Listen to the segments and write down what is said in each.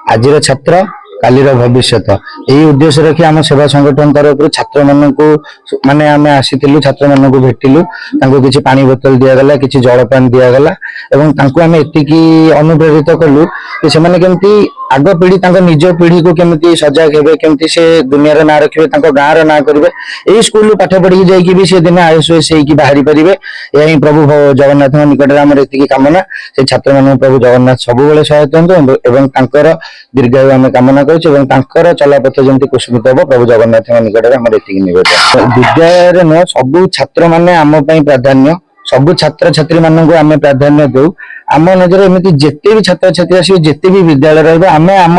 आजिर छात्र कालीर भविष्य यही उद्देश्य रखी आम सेवा संगठन तरफ छात्र मानक माने आम आसीलु छात्र मानक भेटिलु किसी पानी बोतल दिगला कि जलपान दिगला आम एतिकी अनुप्रेरित कलु कि से केमती आग पीढ़ी निज पीढ़ी को केमती सजग हे केमती से दुनिया ना रखिए गाँव ना करेंगे यही स्कूल पाठ पढ़ी जाकि से दिन आईएएस बाहरी पारे यही प्रभु जगन्नाथ निकट में आम एति कामना से छात्र मान प्रभु जगन्नाथ सब सहायता दिंतु दीर्घायु आम कामना कर चलापथ जमी कुसुमित हम प्रभु जगन्नाथ निकट में आम एति निवेदन विद्यालय न सबू छात्र मैंने आम प्राधान्य सबू छात्र छात्री मानक आम प्राधान्य दौ आम नजर एमती जिते भी छात्र छात्री आसवे जिते भी विद्यालय रही आम आम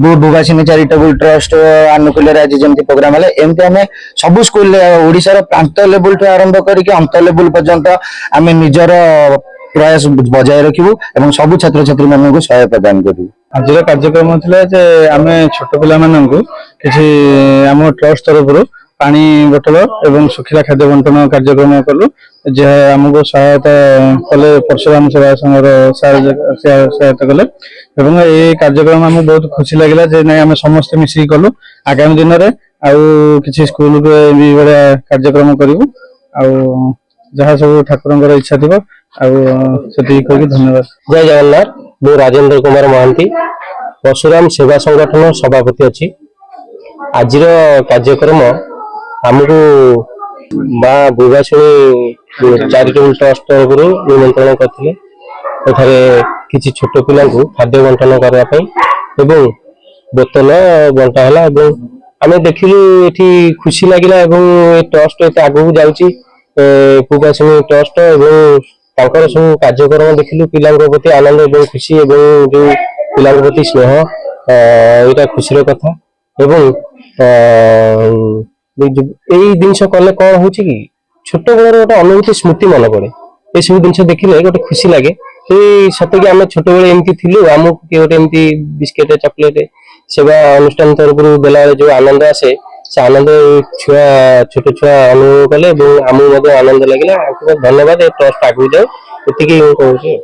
भूभाषिनी चैरिटेबल ट्रस्ट आनुकूल्य आज जमी प्रोग्राम है एमती आम सब स्कूल ओडिशार प्रांत लेवल ठू आरंभ करके अंत लेवल पर्यंत आम निजर प्रयास बजाय रखू और सबू छात्र छात्री मानक सहाय प्रदान करूँ। आज कार्यक्रम थे आम छोट पिला किसी आम ट्रस्ट तरफ पानी बोतल एवं सुखिला खाद्य बंटन कार्यक्रम कलु जहाँ आमको सहायता कले परशुराम सेवा संघर सहायता कले एवं ये कार्यक्रम आम बहुत खुशी लगे जे नहीं आम समस्ते मिसिक कलु आगामी दिन में आउ कि स्कूल कार्यक्रम करूँ जहाँ सब ठाकुर इच्छा थी कह धन्यवाद। जय जगन्नाथ। मु राजेंद्र कुमार महांती परशुराम सेवा संगठन सभापति अच्छी आज कार्यक्रम आमको माँ भूभाषिणी चैरिटेबल ट्रस्ट तरफ निमंत्रण करते किसी छोट पिला खाद्य बंटन करने बोतल बंटा है आम देखिलु ये खुशी लगे ट्रस्ट एत आगू जाऊँगी भूभाषिणी ट्रस्ट और सब कार्यक्रम देखिलु पिला प्रति आनंद और खुशी और जो पिला प्रति स्नेह यहाँ खुशी कथा एवं यही जिनस कले कौन हो छोट बेलर गोटे अनुभूति स्मृति मन पड़े ये सब जिन देखिले गोटे खुशी लगे सत कि आम छोट बेले एमती थिलु आमको किए गोटे एमती बिस्किट चॉकलेट सेवा अनुष्ठान तरफ देला जो आनंद आसे से आनंद छुआ छोट छुआ अनुभव कले आमको आनंद लगे धन्यवाद ट्रस्ट आगू जाए ये कहूँ।